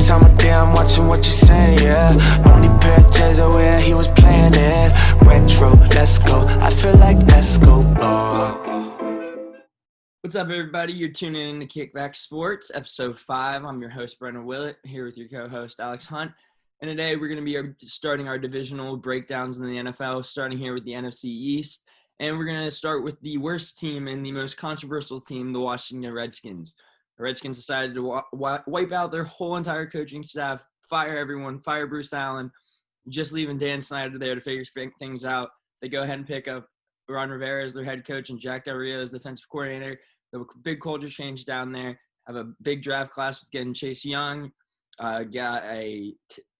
time of day I'm watching what you're saying, yeah. Only pair of J's I wear, he was playing it. Retro, let's go, I feel like Escobar. What's up, everybody? You're tuning in to Kickback Sports, Episode 5. I'm your host, Brendan Willett, here with your co-host, Alex Hunt. And today we're going to be starting our divisional breakdowns in the NFL, starting here with the NFC EAST. And we're going to start with the worst team and the most controversial team, the Washington Redskins. The Redskins decided to wipe out their whole entire coaching staff, fire everyone, fire Bruce Allen, just leaving Dan Snyder there to figure things out. They go ahead and pick up Ron Rivera as their head coach and Jack Del Rio as defensive coordinator. The big culture change down there. Have a big draft class with getting Chase Young. Got a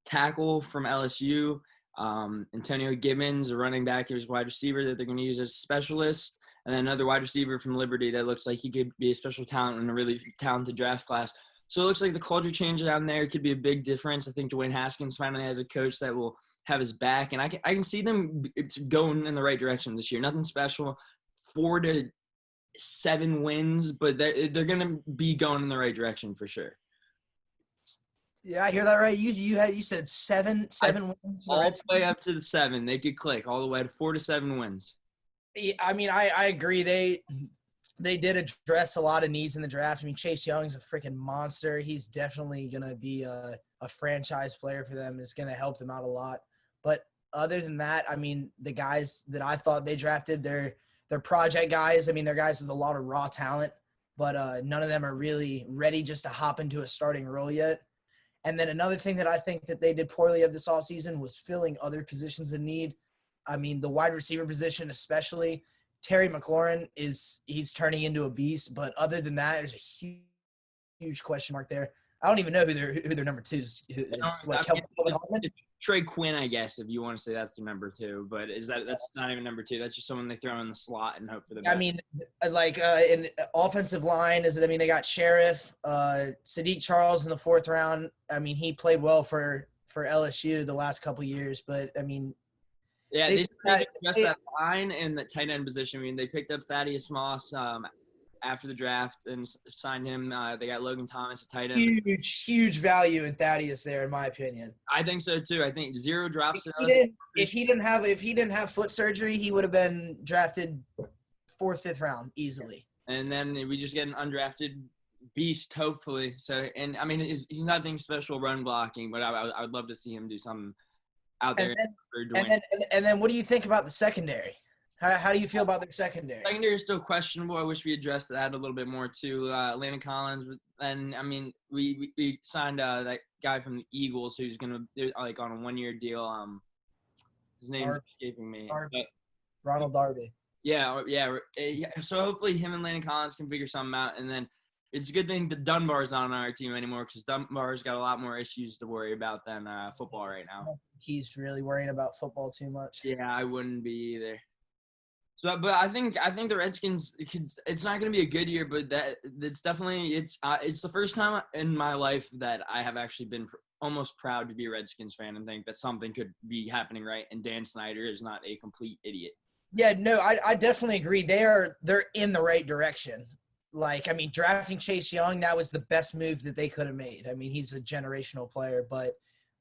tackle from LSU. Antonio Gibbons, a running back, he was wide receiver that they're going to use as a specialist. And then another wide receiver from Liberty that looks like he could be a special talent in a really talented draft class. So it looks like the culture change down there could be a big difference. I think Dwayne Haskins finally has a coach that will have his back. And I can see them going in the right direction this year. Nothing special. 4 to 7 wins, but they're going to be going in the right direction for sure. Yeah, I hear that right. You said seven wins. All the way up to the 7. They could click all the way to 4 to 7 wins. I mean, I agree. They did address a lot of needs in the draft. I mean, Chase Young's a freaking monster. He's definitely going to be a franchise player for them. It's going to help them out a lot. But other than that, I mean, the guys that I thought they drafted, they're project guys. I mean, they're guys with a lot of raw talent, but none of them are really ready just to hop into a starting role yet. And then another thing that I think that they did poorly of this offseason was filling other positions in need. I mean, the wide receiver position especially. Terry McLaurin he's turning into a beast, but other than that, there's a huge question mark there. I don't even know who their number 2 is. Kelvin Harmon? Trey Quinn, I guess, if you want to say that's their number 2, but that's not even number 2. That's just someone they throw in the slot and hope for the best. I mean, in offensive line they got Sheriff, Sadiq Charles in the 4th round. I mean, he played well for LSU the last couple of years, but I mean, yeah, they addressed that line and the tight end position. I mean, they picked up Thaddeus Moss after the draft and signed him. They got Logan Thomas, a tight end. Huge value in Thaddeus there, in my opinion. I think so too. I think 0 drops. If he didn't have foot surgery, he would have been drafted 4th, 5th round easily. And then we just get an undrafted beast, hopefully. So, and I mean, he's nothing special run blocking, but I would love to see him do something out there. And then what do you think about the secondary? How do you feel about their secondary? Secondary is still questionable. I wish we addressed that a little bit more too. Landon Collins, and I mean, we signed that guy from the Eagles who's gonna on a 1-year deal. His name's escaping me. Ronald Darby. Yeah. So hopefully him and Landon Collins can figure something out, and then it's a good thing that Dunbar's not on our team anymore because Dunbar's got a lot more issues to worry about than football right now. He's really worrying about football too much. Yeah, I wouldn't be either. So, but I think the Redskins. It's not going to be a good year, but it's definitely it's the first time in my life that I have actually been almost proud to be a Redskins fan and think that something could be happening right. And Dan Snyder is not a complete idiot. Yeah, no, I definitely agree. They're in the right direction. Like, I mean, drafting Chase Young, that was the best move that they could have made. I mean, he's a generational player, but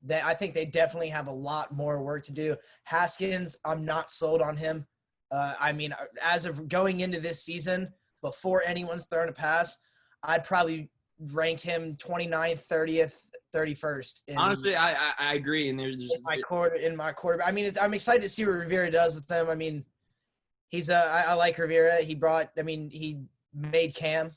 I think they definitely have a lot more work to do. Haskins, I'm not sold on him. I mean, as of going into this season, before anyone's thrown a pass, I'd probably rank him 29th, 30th, 31st. Honestly, I agree. And there's in my quarterback. I mean, I'm excited to see what Rivera does with them. I mean, I like Rivera. He made Cam,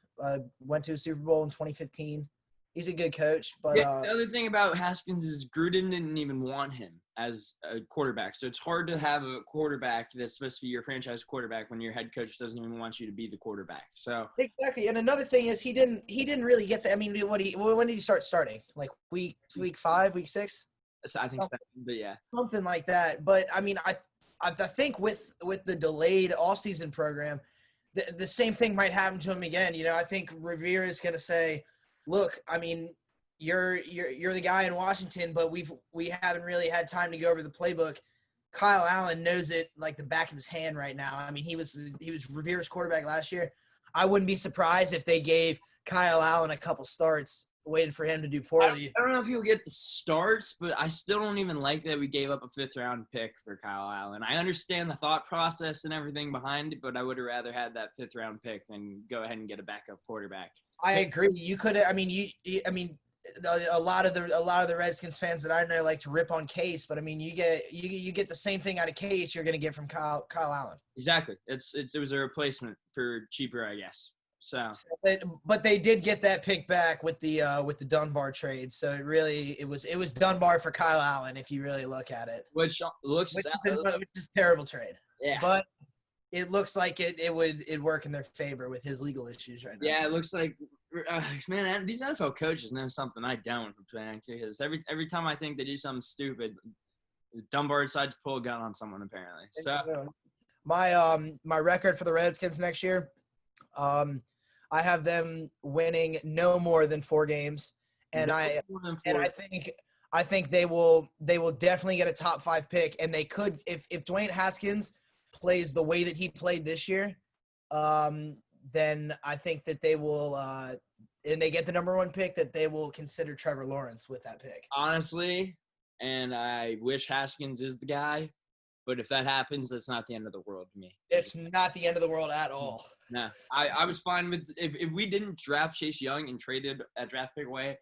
went to a Super Bowl in 2015. He's a good coach. But the other thing about Haskins is Gruden didn't even want him as a quarterback. So it's hard to have a quarterback that's supposed to be your franchise quarterback when your head coach doesn't even want you to be the quarterback. So exactly. And another thing is he didn't really get that. I mean, when did he start starting? Like week 5, week 6? I think so, but yeah. Something like that. But I mean, I think with the delayed offseason program, the same thing might happen to him again. You know, I think Rivera is going to say, look, I mean, you're the guy in Washington, but we haven't really had time to go over the playbook. Kyle Allen knows it like the back of his hand right now. I mean, he was Rivera's quarterback last year. I wouldn't be surprised if they gave Kyle Allen a couple starts for him to do I poorly. don't know if he'll get the starts, but I still don't even like that we gave up a 5th-round pick for Kyle Allen. I understand the thought process and everything behind it, but I would have rather had that 5th-round pick than go ahead and get a backup quarterback. I agree. You could. I mean, a lot of the Redskins fans that I know like to rip on Case, but I mean, you get the same thing out of Case you're going to get from Kyle Allen. Exactly. It was a replacement for cheaper, I guess. So but they did get that pick back with the Dunbar trade. So it was Dunbar for Kyle Allen if you really look at it. Which is a terrible trade. Yeah. But it looks like it would work in their favor with his legal issues right now. Yeah, it looks like man, these NFL coaches know something I don't, man, because every time I think they do something stupid, Dunbar decides to pull a gun on someone apparently. So my record for the Redskins next year, I have them winning no more than 4 games, and I think they will definitely get a top 5 pick, and they could if Dwayne Haskins plays the way that he played this year, then I think that they will and they get the number 1 pick, that they will consider Trevor Lawrence with that pick. Honestly, and I wish Haskins is the guy, but if that happens, that's not the end of the world to me. It's not the end of the world at all. No, I was fine with if we didn't draft Chase Young and traded a draft pick away,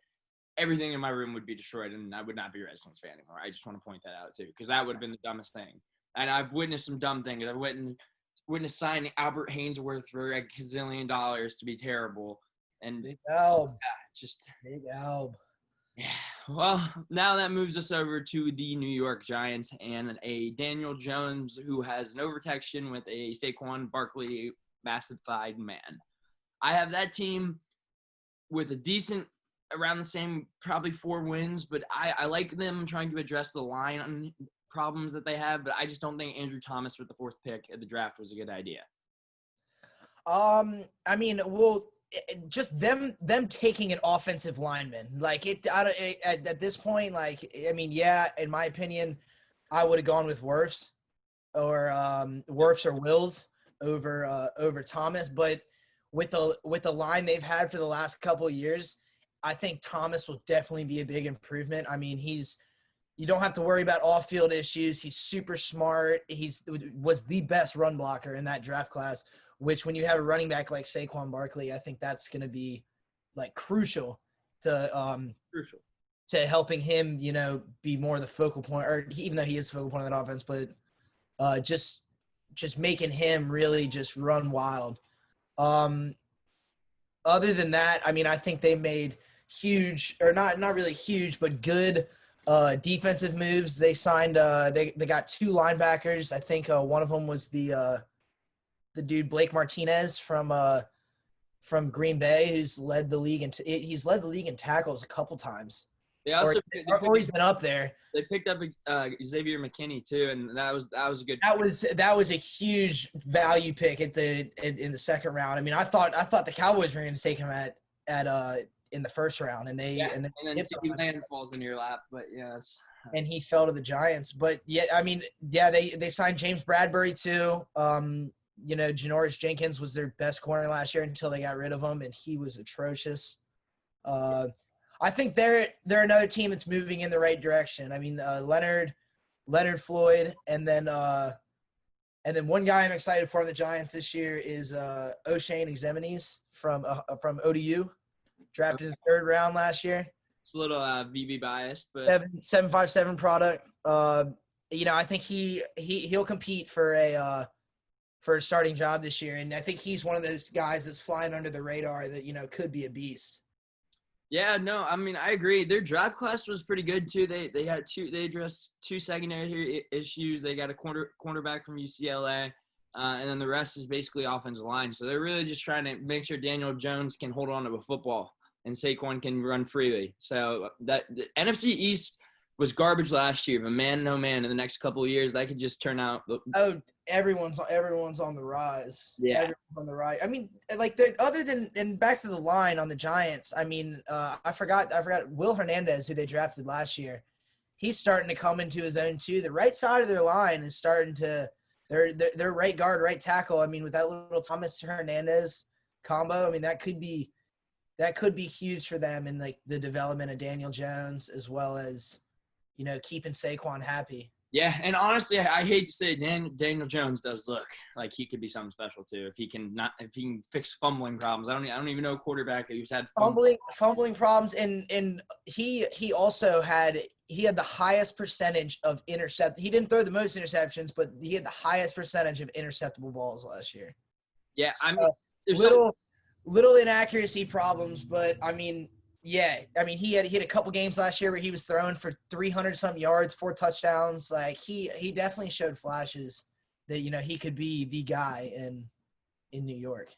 everything in my room would be destroyed, and I would not be a Redskins fan anymore. I just want to point that out too, because that would have been the dumbest thing. And I've witnessed some dumb things. I've witnessed signing Albert Haynesworth for $1 gazillion to be terrible. And Big Alb. Big Alb. Yeah. Well, now that moves us over to the New York Giants and a Daniel Jones who has an overprotection with a Saquon Barkley massive-thighed man. I have that team with a decent, around the same, probably 4 wins, but I like them trying to address the line problems that they have, but I just don't think Andrew Thomas with the 4th pick at the draft was a good idea. I mean, well, just them taking an offensive lineman, like at this point, like, I mean, yeah, in my opinion, I would have gone with Wirfs or Wills over Thomas, but with the line they've had for the last couple of years, I think Thomas will definitely be a big improvement. I mean, you don't have to worry about off-field issues. He's super smart. Was the best run blocker in that draft class, which when you have a running back like Saquon Barkley, I think that's going to be like crucial to helping him, be more the focal point, or even though he is the focal point of that offense, but just making him really just run wild. Other than that, I mean, I think they made huge, or not really huge, but good defensive moves. They signed they got 2 linebackers. I think one of them was the dude Blake Martinez from Green Bay, who's led the league in tackles a couple times. They also or he's been up there. They picked up Xavier McKinney too, and that was a good. That was a huge value pick in the 2nd round. I mean, I thought the Cowboys were going to take him in the 1st round, and then CeeDee Lamb falls in your lap, but yes. And he fell to the Giants, but yeah, I mean, yeah, they signed James Bradbury too. Janoris Jenkins was their best corner last year until they got rid of him, and he was atrocious. I think they're another team that's moving in the right direction. I mean, Leonard Floyd, and then one guy I'm excited for the Giants this year is O'Shane Exeminis from ODU, drafted in the 3rd round last year. It's a little VB biased, but 7.57 product. I think he'll compete for a starting job this year, and I think he's one of those guys that's flying under the radar that could be a beast. Yeah, no, I mean, I agree. Their draft class was pretty good too. They addressed 2 secondary issues. They got a cornerback from UCLA, and then the rest is basically offensive line. So they're really just trying to make sure Daniel Jones can hold on to a football and Saquon can run freely. So that the NFC East was garbage last year, but man, no man, in the next couple of years, that could just turn out. Everyone's on the rise. Yeah, everyone's on the rise. I mean, like and back to the line on the Giants. I mean, I forgot Will Hernandez, who they drafted last year. He's starting to come into his own too. The right side of their line is starting to their right guard, right tackle. I mean, with that little Thomas Hernandez combo, I mean, that could be that could be huge for them in like the development of Daniel Jones, as well as, keeping Saquon happy. Yeah, and honestly, I hate to say it, Daniel Jones does look like he could be something special too if he can fix fumbling problems. I don't even know a quarterback who's had fumbling problems, and he also had the highest percentage of intercept. He didn't throw the most interceptions, but he had the highest percentage of interceptable balls last year. Yeah, so, I mean, little inaccuracy problems, but I mean. Yeah, I mean, he had a couple games last year where he was throwing for 300-some yards, 4 touchdowns. Like, he definitely showed flashes that, he could be the guy in New York.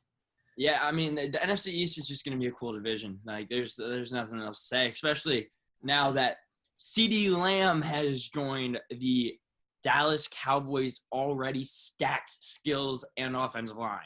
Yeah, I mean, the NFC East is just going to be a cool division. Like, there's nothing else to say, especially now that CeeDee Lamb has joined the Dallas Cowboys' already stacked skills and offensive line.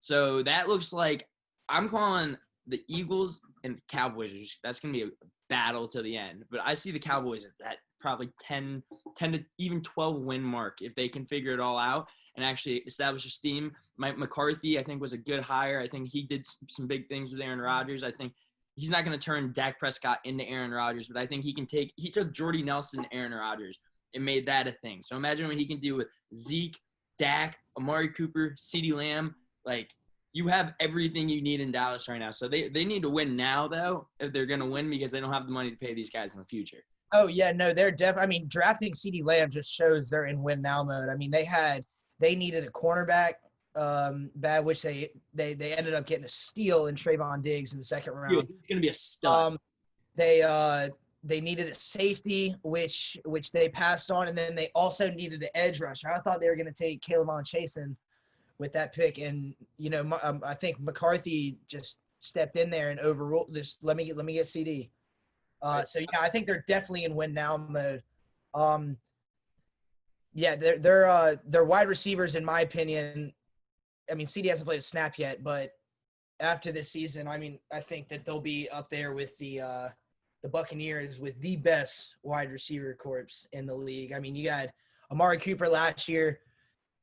So that looks like I'm calling the Eagles and the Cowboys that's going to be a battle to the end. But I see the Cowboys at that probably 10 to even 12 win mark if they can figure it all out and actually establish a steam. Mike McCarthy, I think, was a good hire. I think he did some big things with Aaron Rodgers. I think he's not going to turn Dak Prescott into Aaron Rodgers, but I think he took Jordy Nelson and Aaron Rodgers and made that a thing. So imagine what he can do with Zeke, Dak, Amari Cooper, CeeDee Lamb. Like, you have everything you need in Dallas right now. So they need to win now, though, if they're going to win, because they don't have the money to pay these guys in the future. Oh, yeah, no, they're I mean, drafting CeeDee Lamb just shows they're in win now mode. I mean, they needed a cornerback, which they ended up getting a steal in Trayvon Diggs in the second round. Dude, he's going to be a stud. They needed a safety, which they passed on, and then they also needed an edge rusher. I thought they were going to take K'Lavon Chasen with that pick, and I think McCarthy just stepped in there and overruled. Just let me get CeeDee. So yeah, I think they're definitely in win now mode. Yeah, they're wide receivers, in my opinion. I mean, CeeDee hasn't played a snap yet, but after this season, I mean, I think that they'll be up there with the Buccaneers with the best wide receiver corps in the league. I mean, you got Amari Cooper last year,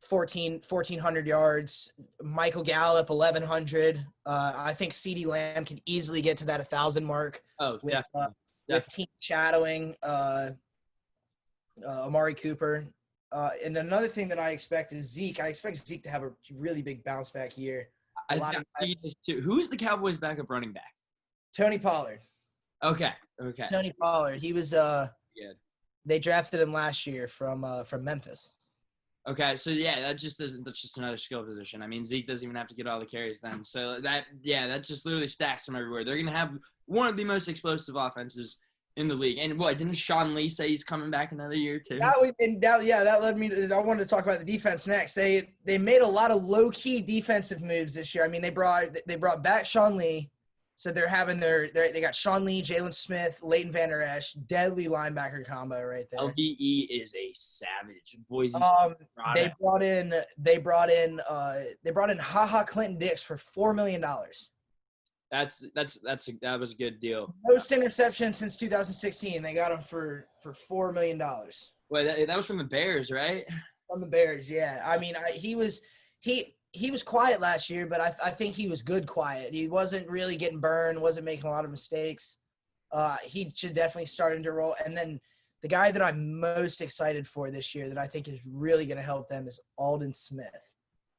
1,400 yards. Michael Gallup, 1,100. I think CeeDee Lamb can easily get to that 1,000 mark. Oh, definitely. With team shadowing Amari Cooper. And another thing that I expect is Zeke. I expect Zeke to have a really big bounce back year. Who's the Cowboys' backup running back? Tony Pollard. Okay. Tony Pollard. He was good. They drafted him last year from Memphis. Okay, so yeah, that's just another skill position. I mean, Zeke doesn't even have to get all the carries then. So that just literally stacks them everywhere. They're gonna have one of the most explosive offenses in the league. And what, didn't Sean Lee say he's coming back another year too? That led me to, I wanted to talk about the defense next. They made a lot of low key defensive moves this year. I mean, they brought back Sean Lee. So they're having they got Sean Lee, Jalen Smith, Leighton Vander Esch, deadly linebacker combo right there. LVE is a savage. Boise. They brought in HaHa Clinton Dix for $4 million. That was a good deal. Most interceptions since 2016. They got him for $4 million. Wait, that was from the Bears, right? From the Bears, yeah. I mean, he was quiet last year, but I think he was good quiet. He wasn't really getting burned, wasn't making a lot of mistakes. He should definitely start into roll. And then the guy that I'm most excited for this year that I think is really going to help them is Aldon Smith.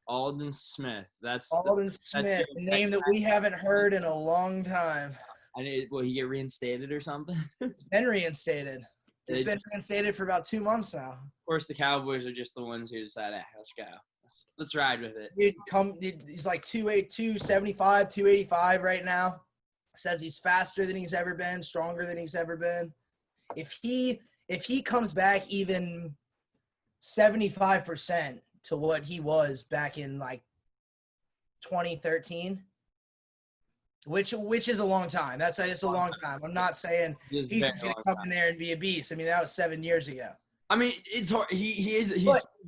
Aldon Smith. The name that we haven't heard in a long time. Will he get reinstated or something? It's been reinstated. It's been reinstated for about 2 months now. Of course, the Cowboys are just the ones who decide, let's go. Let's ride with it. He's like 275, 285 right now. Says he's faster than he's ever been, stronger than he's ever been. If he comes back even 75% to what he was back in like 2013, which is a long time. It's a long time. I'm not saying he's going to come in there and be a beast. I mean, that was 7 years ago. I mean, it's hard. He's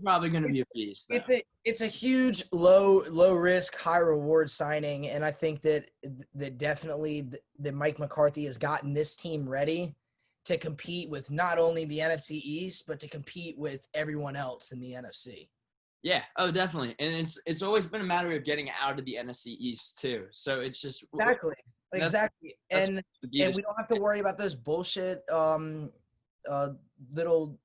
probably going to be a beast. It's a huge low risk, high reward signing, and I think that definitely that Mike McCarthy has gotten this team ready to compete with not only the NFC East but to compete with everyone else in the NFC. Yeah. Oh, definitely. And it's always been a matter of getting out of the NFC East too. So it's just exactly. Exactly. And we don't have to worry about those bullshit little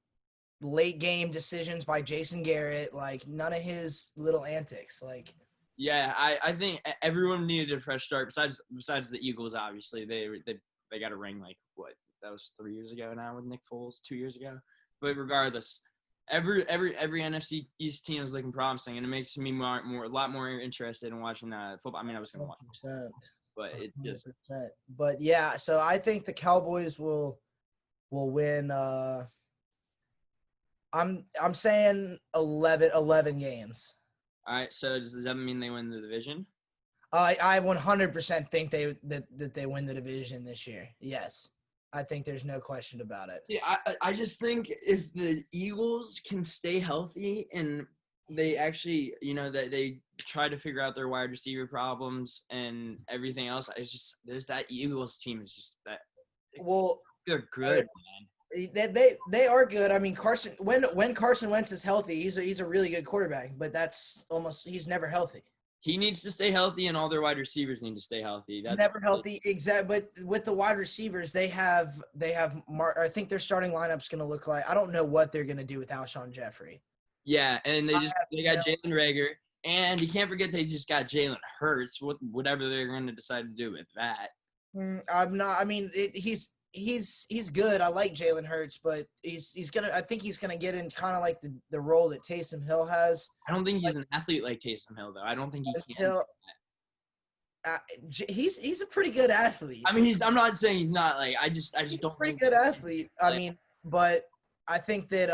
late game decisions by Jason Garrett, like none of his little antics. Like yeah, I think everyone needed a fresh start besides the Eagles. Obviously, they got a ring like what, that was 3 years ago now with Nick Foles, 2 years ago. But regardless, every NFC East team is looking promising, and it makes me a lot more interested in watching football. I mean, I was going to watch, but it just. 100%. But yeah, so I think the Cowboys will win. I'm saying 11 games. All right, so does that mean they win the division? I 100% think that they win the division this year. Yes. I think there's no question about it. Yeah, I just think if the Eagles can stay healthy and they actually, that they try to figure out their wide receiver problems and everything else, it's just there's that Eagles team is just that. Well, they're good, man. They are good. I mean, when Carson Wentz is healthy, he's a really good quarterback, but he's never healthy. He needs to stay healthy, and all their wide receivers need to stay healthy. That's never healthy, exactly. But with the wide receivers, they have. I think their starting lineup's going to look like. I don't know what they're going to do with Alshon Jeffrey. Yeah, and they got Jalen Reagor, and you can't forget they just got Jalen Hurts. Whatever they're going to decide to do with that. I'm not. I mean, he's good. I like Jalen Hurts, but I think he's gonna get in kind of like the role that Taysom Hill has. I don't think he's an athlete like Taysom Hill, though. I don't think he can. He's a pretty good athlete. I mean, I'm not saying he's not. Like, I just don't. Pretty good athlete. I mean, but I think that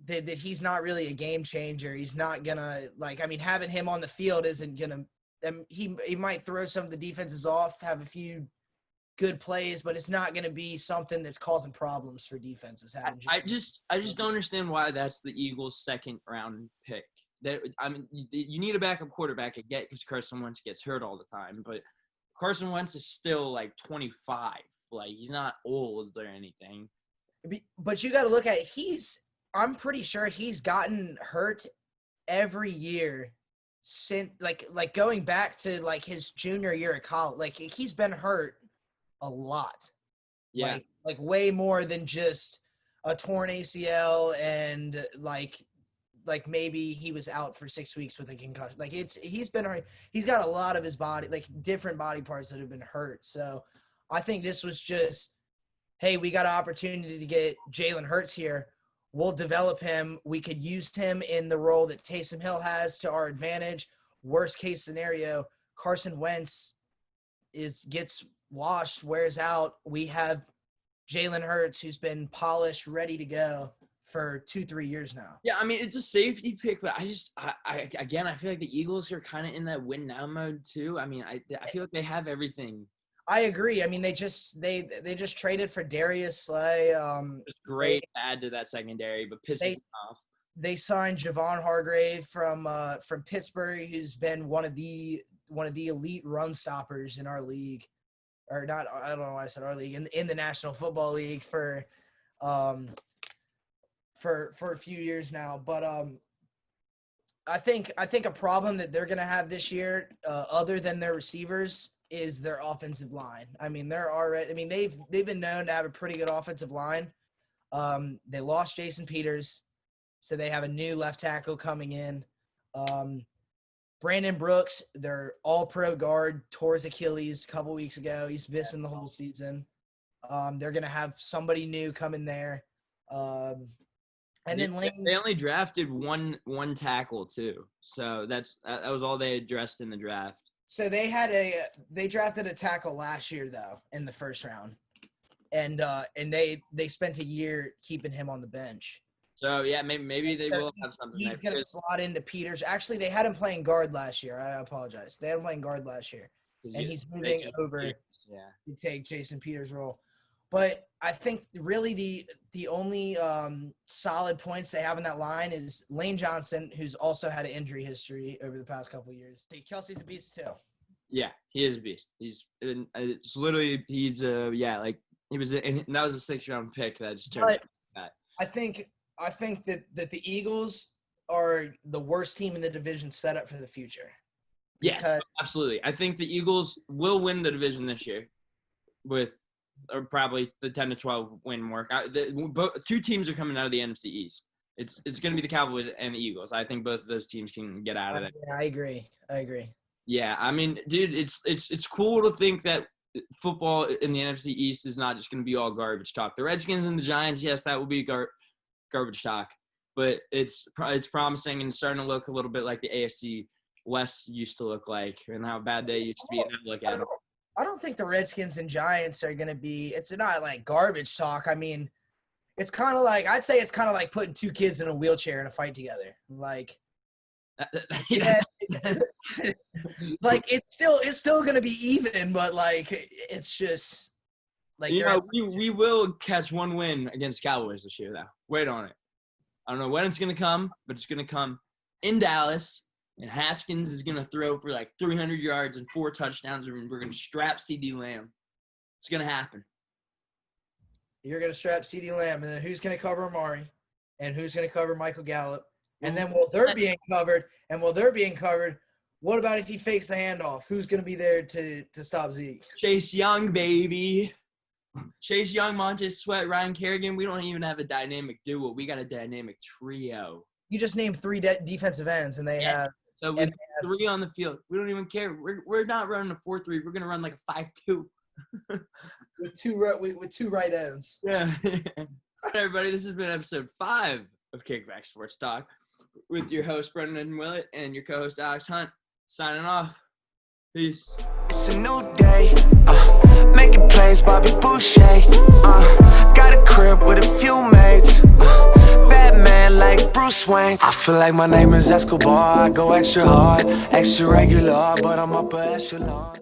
that he's not really a game changer. He's not gonna having him on the field isn't gonna. He might throw some of the defenses off, have a few good plays, but it's not going to be something that's causing problems for defenses. I just don't understand why that's the Eagles' second round pick. You need a backup quarterback because Carson Wentz gets hurt all the time, but Carson Wentz is still like 25. Like, he's not old or anything. But you got to look at I'm pretty sure he's gotten hurt every year since like going back to like his junior year of college. Like, he's been hurt a lot. Yeah. Like way more than just a torn ACL and like maybe he was out for 6 weeks with a concussion. Like, he's been hurt. He's got a lot of his body, like different body parts that have been hurt. So I think this was just, hey, we got an opportunity to get Jalen Hurts here. We'll develop him. We could use him in the role that Taysom Hill has to our advantage. Worst case scenario, Carson Wentz gets washed, wears out. We have Jalen Hurts, who's been polished, ready to go for 2-3 years now. Yeah, I mean, it's a safety pick, but I feel like the Eagles are kind of in that win now mode too. I mean, I feel like they have everything. I agree. I mean, they just traded for Darius Slay. It's great to add to that secondary, but pisses me off. They signed Javon Hargrave from Pittsburgh, who's been one of the elite run stoppers in our league, or not. I don't know why I said our league in the National Football League for a few years now. But I think a problem that they're going to have this year, other than their receivers, is their offensive line. I mean, they've been known to have a pretty good offensive line. They lost Jason Peters, so they have a new left tackle coming in. Brandon Brooks, their all-pro guard, tore his Achilles a couple weeks ago. He's missing the whole season. They're going to have somebody new come in there. And then they only drafted one tackle too, so that was all they addressed in the draft. So they drafted a tackle last year though in the first round, and they spent a year keeping him on the bench. So yeah, maybe they will have something. He's going to slot into Peters. Actually, they had him playing guard last year. I apologize. They had him playing guard last year, and he's moving over to take Jason Peters' role. But I think really the only solid points they have in that line is Lane Johnson, who's also had an injury history over the past couple of years. Kelsey's a beast too. Yeah, he is a beast. He was and that was a 6th-round pick that just turned out that. I think that the Eagles are the worst team in the division set up for the future. Yes, absolutely. I think the Eagles will win the division this year with probably the 10 to 12 win mark. Two teams are coming out of the NFC East. It's going to be the Cowboys and the Eagles. I think both of those teams can get out of there. Yeah, I agree. Yeah, I mean, dude, it's cool to think that football in the NFC East is not just going to be all garbage talk. The Redskins and the Giants, yes, that will be garbage talk, but it's promising and starting to look a little bit like the AFC West used to look like, and how bad they used to be. And look at them. I don't think the Redskins and Giants are going to be – it's not like garbage talk. I mean, it's kind of like – I'd say it's kind of like putting two kids in a wheelchair in a fight together. Like, yeah, like it's still going to be even, but, like, it's just – like we will catch one win against Cowboys this year, though. Wait on it. I don't know when it's going to come, but it's going to come in Dallas. And Haskins is going to throw for like 300 yards and 4 touchdowns, and we're going to strap CD Lamb. It's going to happen. You're going to strap CD Lamb, and then who's going to cover Amari? And who's going to cover Michael Gallup? And then while they're being covered, what about if he fakes the handoff? Who's going to be there to stop Zeke? Chase Young, baby. Chase Young, Montez Sweat, Ryan Kerrigan. We don't even have a dynamic duo. We got a dynamic trio. You just named 3 defensive ends, and they have – so we have 3 on the field. We don't even care. We're not running a 4-3. We're going to run like a 5-2. with two right ends. Yeah. All right, everybody. This has been episode 5 of Kickback Sports Talk with your host, Brendan Willett, and your co-host, Alex Hunt, signing off. Peace. It's a new day, making plays, Bobby Boucher, got a crib with a few mates, Batman like Bruce Wayne. I feel like my name is Escobar. I go extra hard, extra regular, but I'm upper echelon.